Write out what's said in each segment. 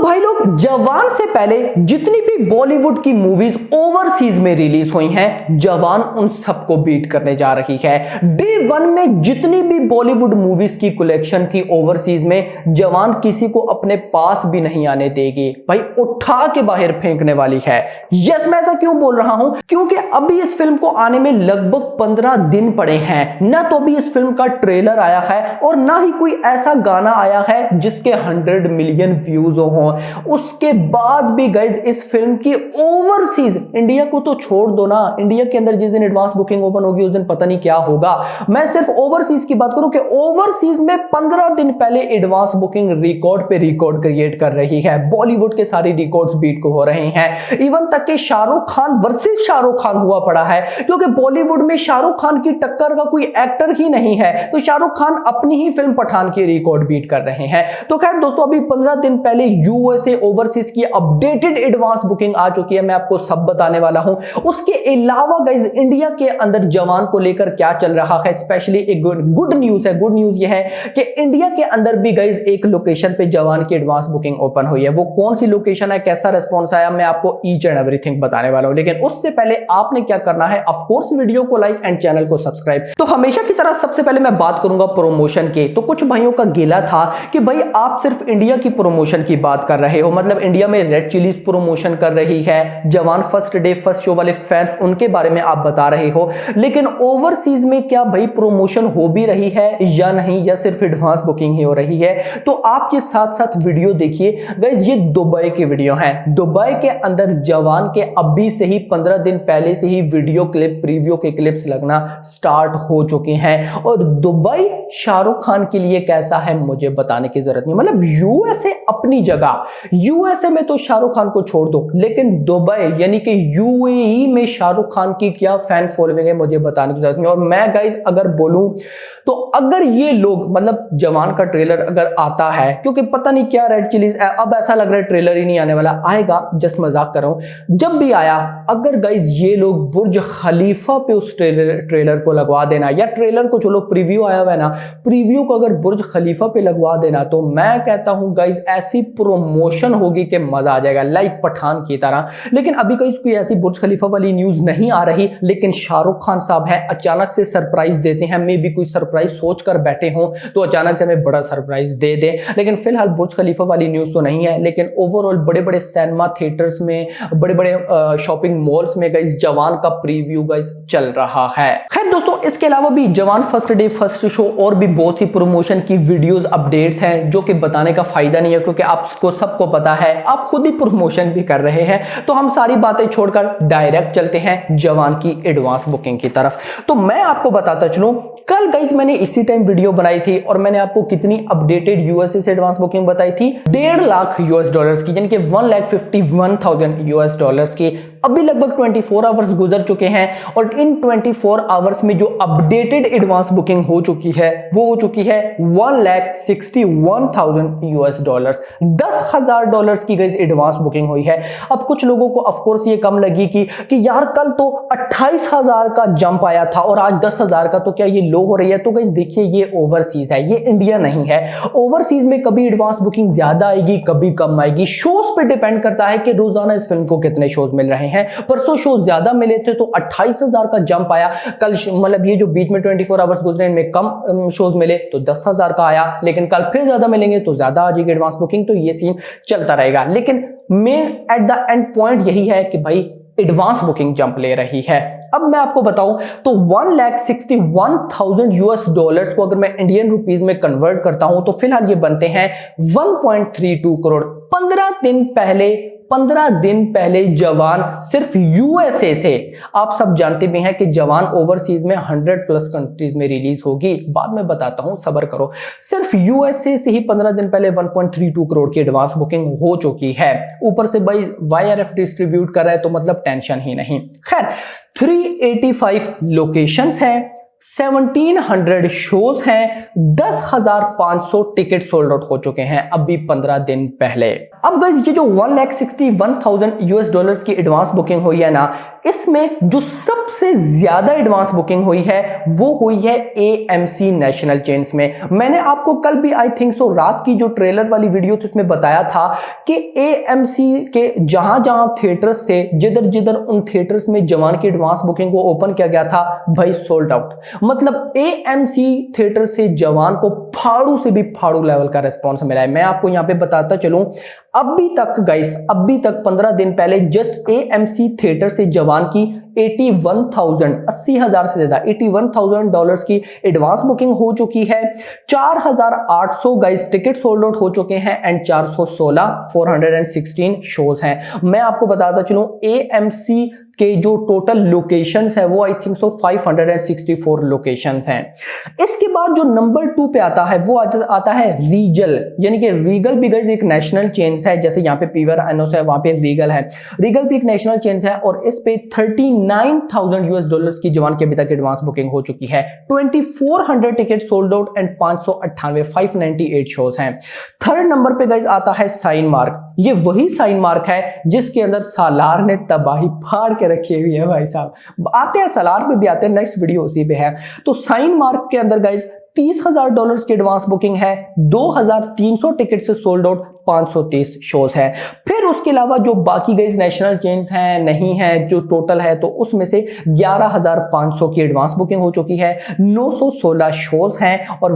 तो भाई लोग, जवान से पहले जितनी भी बॉलीवुड की मूवीज ओवरसीज में रिलीज हुई हैं, जवान उन सबको बीट करने जा रही है। डे वन में जितनी भी बॉलीवुड मूवीज की कलेक्शन थी ओवरसीज में, जवान किसी को अपने पास भी नहीं आने देगी भाई, उठा के बाहर फेंकने वाली है। यस, मैं ऐसा क्यों बोल रहा हूं? क्योंकि अभी इस फिल्म को आने में लगभग 15 दिन पड़े हैं। ना तो अभी इस फिल्म का ट्रेलर आया है और ना ही कोई ऐसा गाना आया है जिसके 100 मिलियन व्यूज हो। उसके बाद भी गाइज इस फिल्म की ओवरसीज, इंडिया को तो छोड़ दो ना, इंडिया के अंदर जिस दिन एडवांस बुकिंग ओपन होगी उस दिन पता नहीं क्या होगा। मैं सिर्फ ओवरसीज की बात करूं कि ओवरसीज में 15 दिन पहले एडवांस बुकिंग रिकॉर्ड पे रिकॉर्ड क्रिएट कर रही है। बॉलीवुड के सारे रिकॉर्ड्स बीट को हो रहे हैं। इवन तक के शाहरुख खान वर्सेस शाहरुख खान हुआ पड़ा है, क्योंकि बॉलीवुड में शाहरुख खान की टक्कर का कोई एक्टर ही नहीं है। तो शाहरुख खान अपनी ही फिल्म पठान की रिकॉर्ड बीट कर रहे हैं। तो खैर दोस्तों, अभी 15 दिन पहले यूएसए ओवरसीज की अपडेटेड एडवांस बुकिंग आ चुकी है। मैं आपको सब बताने वाला हूं। उसके अलावा गाइस, इंडिया के अंदर जवान को लेकर क्या चल रहा है, स्पेशली एक गुड न्यूज है। गुड न्यूज यह है कि इंडिया के अंदर भी गाइस एक लोकेशन पे जवान की एडवांस बुकिंग ओपन हुई है। वो कौन सी लोकेशन है, कैसा रिस्पॉन्स आया, मैं आपको ईच एंड एवरीथिंग बताने वाला हूं। लेकिन उससे पहले आपने क्या करना है, ऑफ कोर्स वीडियो को लाइक एंड चैनल को सब्सक्राइब। तो हमेशा की तरह सबसे पहले मैं बात करूंगा प्रमोशन की। तो कुछ भाइयों का गिला था कि भाई आप सिर्फ इंडिया की प्रमोशन की बात कर रहे हो, मतलब इंडिया में रेड चिलीज प्रमोशन कर रही है, जवान फर्स्ट डे फर्स्ट शो वाले फैंस उनके बारे में आप बता रहे हो, लेकिन ओवरसीज में क्या भाई प्रमोशन हो भी रही है या नहीं, या सिर्फ एडवांस बुकिंग ही हो रही है? तो आप ये साथ साथ वीडियो देखिए गाइस। ये दुबई की वीडियो है। दुबई के अंदर जवान के अभी से ही 15 दिन पहले से ही वीडियो क्लिप, प्रीव्यू के क्लिप्स लगना स्टार्ट हो चुके हैं। और दुबई शाहरुख खान के लिए कैसा है मुझे बताने की जरूरत नहीं। मतलब यूएसए अपनी जगह, यूएसए में तो शाहरुख खान को छोड़ दो, लेकिन दुबई यानी कि यूएई में शाहरुख खान की क्या फैन फॉलोइंग है मुझे बताने की जरूरत नहीं। और मैं गाइस अगर बोलूं तो अगर ये लोग, मतलब जवान का ट्रेलर अगर आता है, क्योंकि पता नहीं क्या रेड चिलीज, अब ऐसा लग रहा है ट्रेलर ही नहीं आने वाला, आएगा, जस्ट मजाक कर रहा हूं। जब भी आया, अगर गाइस ये लोग बुर्ज खलीफा पे उस ट्रेलर को लगवा देना, या ट्रेलर को चलो प्रीव्यू आया हुआ है ना, प्रीव्यू को अगर बुर्ज खलीफा पे लगवा देना, तो मैं कहता हूं गाइस ऐसी प्रमोशन होगी कि मजा आ जाएगा, लाइक पठान की तरह। लेकिन अभी कोई ऐसी बुर्ज खलीफा वाली न्यूज नहीं आ रही, लेकिन शाहरुख खान साहब है, अचानक से सरप्राइज देते हैं। मे भी कोई सरप्राइज सोच कर बैठे हों तो अचानक से हमें बड़ा सरप्राइज दे दे। लेकिन फिलहाल बुर्ज खलीफा वाली न्यूज तो नहीं है, लेकिन ओवरऑल बड़े बड़े सिनेमा थिएटर्स में, बड़े बड़े शॉपिंग मॉल्स में गाइस जवान का प्रीव्यू गाइस चल रहा है। खैर दोस्तों, इसके अलावा भी जवान फर्स्ट डे फर्स्ट शो और भी बहुत सी प्रमोशन की वीडियोस अपडेट्स हैं, जो कि बताने का फायदा नहीं है, क्योंकि आपको सबको पता है, आप खुद ही प्रमोशन भी कर रहे हैं। तो हम सारी बातें छोड़कर डायरेक्ट चलते हैं जवान की एडवांस बुकिंग की तरफ। तो मैं आपको बताता चलूं, कल गाइस मैंने इसी टाइम वीडियो बनाई थी और मैंने आपको कितनी अपडेटेड यूएसए से एडवांस बुकिंग बताई थी, 1.5 लाख यूएस डॉलर्स की, यानी कि 1,51,000 यूएस डॉलर्स की। अभी लगभग 24 आवर्स गुजर चुके हैं और इन 24 आवर्स में जो अपडेटेड एडवांस बुकिंग हो चुकी है वो हो चुकी है 1,61,000 यूएस डॉलर्स। $10,000 की गाइस एडवांस बुकिंग हुई है। अब कुछ लोगों को ऑफ कोर्स ये कम लगी कि यार कल तो 28,000 का जंप आया था और आज 10,000 का, तो क्या ये लो हो रही है? तो गाइस देखिए, ये ओवरसीज है, ये इंडिया नहीं है। ओवरसीज में कभी एडवांस बुकिंग ज्यादा आएगी, कभी कम आएगी, शोज पे डिपेंड करता है कि रोजाना इस फिल्म को कितने शोज मिल रहे हैं। परसों शोज ज्यादा मिले थे तो 28,000 का जंप आया। कल मतलब ये जो बीच में 24 आवर्स गुजरे इनमें कम शोज मिले तो 10,000 का आया, लेकिन कल फिर ज्यादा मिलेंगे तो ज्यादा आ जाएगी एडवांस बुकिंग। तो ये सीन चलता रहेगा, लेकिन main at the end point यही है कि भाई एडवांस बुकिंग जंप ले रही है। अब मैं आपको बताऊं तो 1,61,000 यूएस डॉलर्स को अगर मैं इंडियन रुपीस में कन्वर्ट करता हूं तो फिलहाल ये बनते हैं 1.32 करोड़। 15 दिन पहले जवान सिर्फ यूएसए से, आप सब जानते भी हैं कि जवान ओवरसीज में 100+ कंट्रीज में रिलीज होगी, बाद में बताता हूं, सब्र करो। सिर्फ यूएसए से ही 15 दिन पहले 1.32 करोड़ की एडवांस बुकिंग हो चुकी है। ऊपर से भाई वाईआरएफ डिस्ट्रीब्यूट कर रहा है, तो मतलब टेंशन ही नहीं। खैर 385 लोकेशंस हैं, 1700 शोज हैं, 10,500 टिकट सोल्ड आउट हो चुके हैं अभी 15 दिन पहले। अब गाइस ये जो 1,61,000 यूएस डॉलर्स की एडवांस बुकिंग हुई है ना, इसमें जो सबसे ज्यादा एडवांस बुकिंग हुई है वो हुई है एएमसी नेशनल चेन्स में। मैंने आपको कल भी आई थिंक सो रात की जो ट्रेलर वाली वीडियो थी उसमें बताया था कि एएमसी के जहां जहां थिएटर्स थे, जिधर जिधर उन थिएटर्स में जवान की एडवांस बुकिंग को ओपन किया गया था, भाई सोल्ड आउट। मतलब एएमसी थिएटर से जवान को फाड़ू से भी फाड़ू लेवल का रिस्पॉन्स मिला है। मैं आपको यहां पे बताता चलूं, अभी तक गाइस, अभी तक 15 दिन पहले जस्ट एएमसी थिएटर से जवान की 81,000 80,000 से ज्यादा $81,000 की एडवांस बुकिंग हो चुकी है। 4,800 गाइस टिकट सोल्ड आउट हो चुके हैं एंड 416 शोज हैं। मैं आपको बताता चलूं, एएमसी के जो टोटल लोकेशंस है वो आई थिंक सो 564 लोकेशंस हैं। इसके बाद जो नंबर 2 पे आता है वो आता है रीगल, यानी कि रीगल भी गाइस एक नेशनल चेन्स है। जैसे यहाँ पे पीवर एनोस है, वहां पे रीगल है। रीगल भी एक नेशनल चेन्स है और इस पे 39,000 यूएस डॉलर्स की जवान की अभी तक एडवांस बुकिंग हो चुकी है। 2400 ticket sold out and 598 shows हैं। थर्ड नंबर पे गाइस आता है साइन मार्क। ये वही साइन मार्क है जिसके अंदर सालार ने तबाही फाड़ के रखी हुई है भाई साहब। आते हैं सालार पे भी आते हैं, नेक्स्ट वीडियो उसी पे है। तो साइन मार्क के अंदर गाइस $30,000 की एडवांस बुकिंग है, 2,300 टिकट से सोल्ड आउट, 530 शोज है। फिर उसके अलावा जो बाकी गाइस नेशनल चेन्स हैं नहीं है, जो टोटल है तो उसमें से 11,500 की एडवांस बुकिंग हो चुकी है, 916 शोज हैं और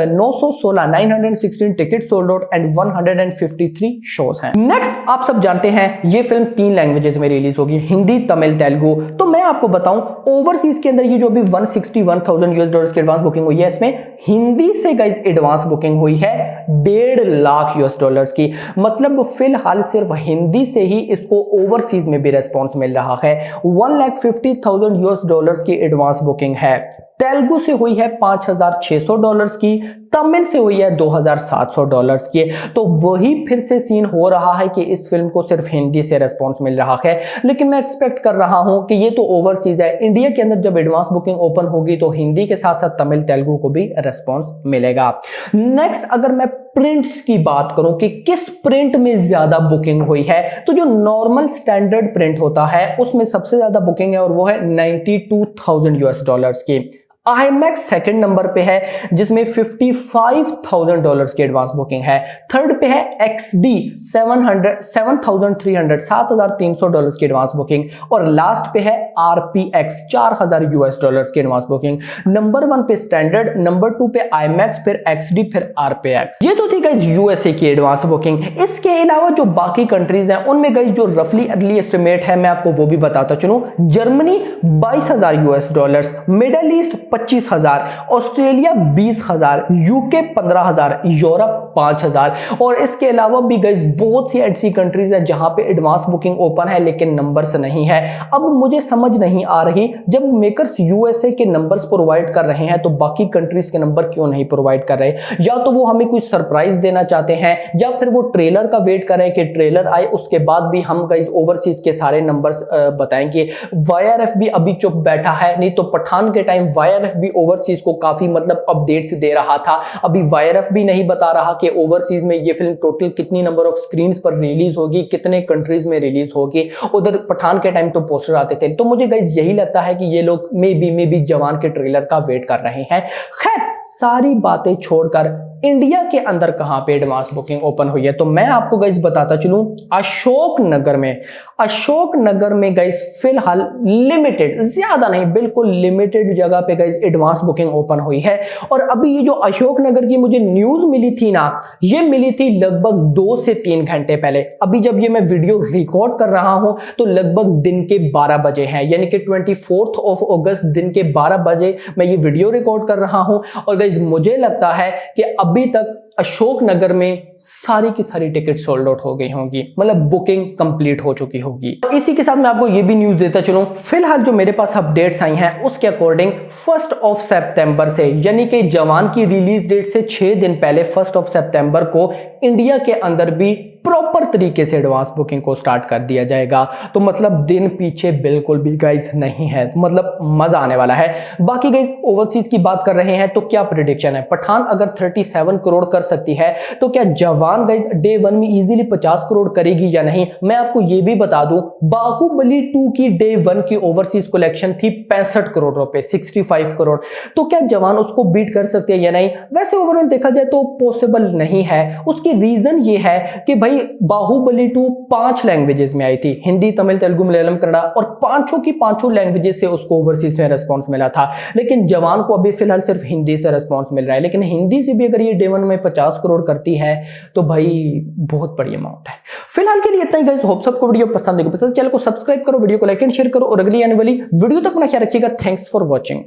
916 ticket sold out and 153 shows हैं। नेक्स्ट आप सब जानते हैं ये फिल्म 3 लैंग्वेजेस में रिलीज होगी, हिंदी, तमिल, तेलुगु। तो मैं आपको बताऊं, ओवरसीज के अंदर ये जो अभी 161,000 यूएस डॉलर्स की एडवांस बुकिंग हुई है, इसमें हिंदी से गाइस एडवांस बुकिंग हुई है 1.5 लाख यूएस डॉलर्स की। मतलब फिलहाल सिर्फ हिंदी से ही इसको ओवरसीज में भी रेस्पॉन्स मिल रहा है। 1,50,000 यूएस डॉलर्स की एडवांस बुकिंग है। तेलुगु से हुई है $5,600 की, तमिल से हुई है $2,700 की। तो वही फिर से सीन हो रहा है कि इस फिल्म को सिर्फ हिंदी से रेस्पॉन्स मिल रहा है, लेकिन मैं एक्सपेक्ट कर रहा हूं कि ये तो ओवरसीज है, इंडिया के अंदर जब एडवांस बुकिंग ओपन होगी तो हिंदी के साथ साथ तमिल, तेलुगु को भी रेस्पॉन्स मिलेगा। नेक्स्ट अगर मैं प्रिंट्स की बात करूं कि किस प्रिंट में ज्यादा बुकिंग हुई है, तो जो नॉर्मल स्टैंडर्ड प्रिंट होता है उसमें सबसे ज्यादा बुकिंग है और वो है 92,000 यूएस डॉलर्स की। IMAX सेकंड नंबर पे है जिसमें $55,000 की एडवांस बुकिंग है। थर्ड पे है XD 7,300 की एडवांस बुकिंग और लास्ट पे है RPX 4,000 यूएस डॉलर्स की एडवांस बुकिंग। नंबर 1 पे स्टैंडर्ड, नंबर 2 पे IMAX, फिर XD, फिर RPX। ये तो थी गाइस यूएसए की एडवांस बुकिंग। इसके अलावा जो बाकी कंट्रीज हैं उनमें गाइस जो रफली अर्ली एस्टिमेट है मैं आपको वो भी बताता चलूं। Germany 22,000 US dollars, middle east 25,000, Australia 20,000, UK 15,000, Europe 5,000। और इसके अलावा भी गाइस बहुत सी ऐसी कंट्रीज हैं जहां पे एडवांस बुकिंग ओपन है लेकिन नंबर्स नहीं है। अब मुझे समझ नहीं आ रही, जब मेकर्स यूएसए के नंबर्स प्रोवाइड कर रहे हैं तो बाकी कंट्रीज के नंबर क्यों नहीं प्रोवाइड कर रहे? या तो वो हमें कोई सरप्राइज देना चाहते हैं या फिर वो ट्रेलर का वेट कर रहे हैं कि ट्रेलर आए उसके बाद भी हम गाइस ओवरसीज के सारे नंबर्स बताएंगे। वाईआरएफ भी अभी चुप बैठा है, नहीं तो पठान के टाइम वाईआरएफ भी ओवरसीज को काफी मतलब अपडेट्स दे रहा था। अभी वाईआरएफ भी नहीं बता रहा कि ओवरसीज में ये फिल्म टोटल कितनी नंबर ऑफ स्क्रीन्स पर रिलीज होगी, कितने कंट्रीज में रिलीज होगी। उधर पठान के टाइम तो पोस्टर आते थे। तो मुझे गाइस यही लगता है कि ये लोग मे बी जवान के ट्रेलर का वेट कर रहे हैं। खैर सारी बातें छोड़कर इंडिया के अंदर कहां पे एडवांस बुकिंग ओपन हुई है तो मैं आपको गाइस बताता चलूं, अशोकनगर में गाइस फिलहाल लिमिटेड, ज्यादा नहीं बिल्कुल लिमिटेड जगह पे गाइस एडवांस बुकिंग ओपन हुई है। और अभी ये जो अशोकनगर की मुझे न्यूज मिली थी ना, ये मिली थी लगभग 2 से 3 घंटे पहले। अभी जब ये मैं वीडियो रिकॉर्ड कर रहा हूं तो लगभग दिन के 12 बजे हैं, यानी कि 24 अगस्त दिन के 12 बजे मैं ये वीडियो रिकॉर्ड कर रहा हूं। और गाइस मुझे लगता है कि अभी तक अशोकनगर में सारी की सारी टिकट सोल्ड आउट हो गई होंगी, मतलब बुकिंग कंप्लीट हो चुकी होगी। और इसी के साथ मैं आपको ये भी न्यूज देता चलूं, फिलहाल जो मेरे पास अपडेट्स आई हैं उसके अकॉर्डिंग 1 सितंबर से, यानी कि जवान की रिलीज डेट से 6 दिन पहले 1 सितंबर को इंडिया के अंदर भी प्रॉपर तरीके से एडवांस बुकिंग को स्टार्ट कर दिया जाएगा। तो मतलब दिन पीछे बिल्कुल भी गाइस नहीं है, मतलब मजा आने वाला है। बाकी गाइस ओवरसीज की बात कर रहे हैं तो क्या प्रेडिक्शन है, पठान अगर 37 करोड़ कर सकती है तो क्या जवान गाइस डे 1 में इजीली 50 करोड़ करेगी या नहीं। मैं आपको यह भी बता दूं, बाहुबली 2 की डे 1 की ओवरसीज कलेक्शन थी 65 करोड़ रुपए, 65 करोड़। तो क्या जवान उसको बीट कर सकती है या नहीं। वैसे ओवरऑल देखा जाए तो पॉसिबल नहीं है। उसकी रीजन ये है कि भाई बाहुबली 2 5 लैंग्वेजेस में आई थी, हिंदी, तमिल, तेलुगु, मलयालम, कन्नड़ा, और पांचों की पांचों लैंग्वेजेस से उसको ओवरसीज में रिस्पांस मिला था। लेकिन जवान को अभी फिलहाल सिर्फ हिंदी से रिस्पांस मिल रहा है। लेकिन हिंदी से भी अगर ये डे 1 में 50 करोड़ करती है तो भाई बहुत बड़ी अमाउंट है। फिलहाल के लिए इतना ही गाइस, होप सबको वीडियो पसंद आएगी। चैनल को सब्सक्राइब करो, वीडियो को लाइक एंड शेयर करो, और अगली आने वाली वीडियो तक अपना ख्याल रखिएगा। Thanks for watching.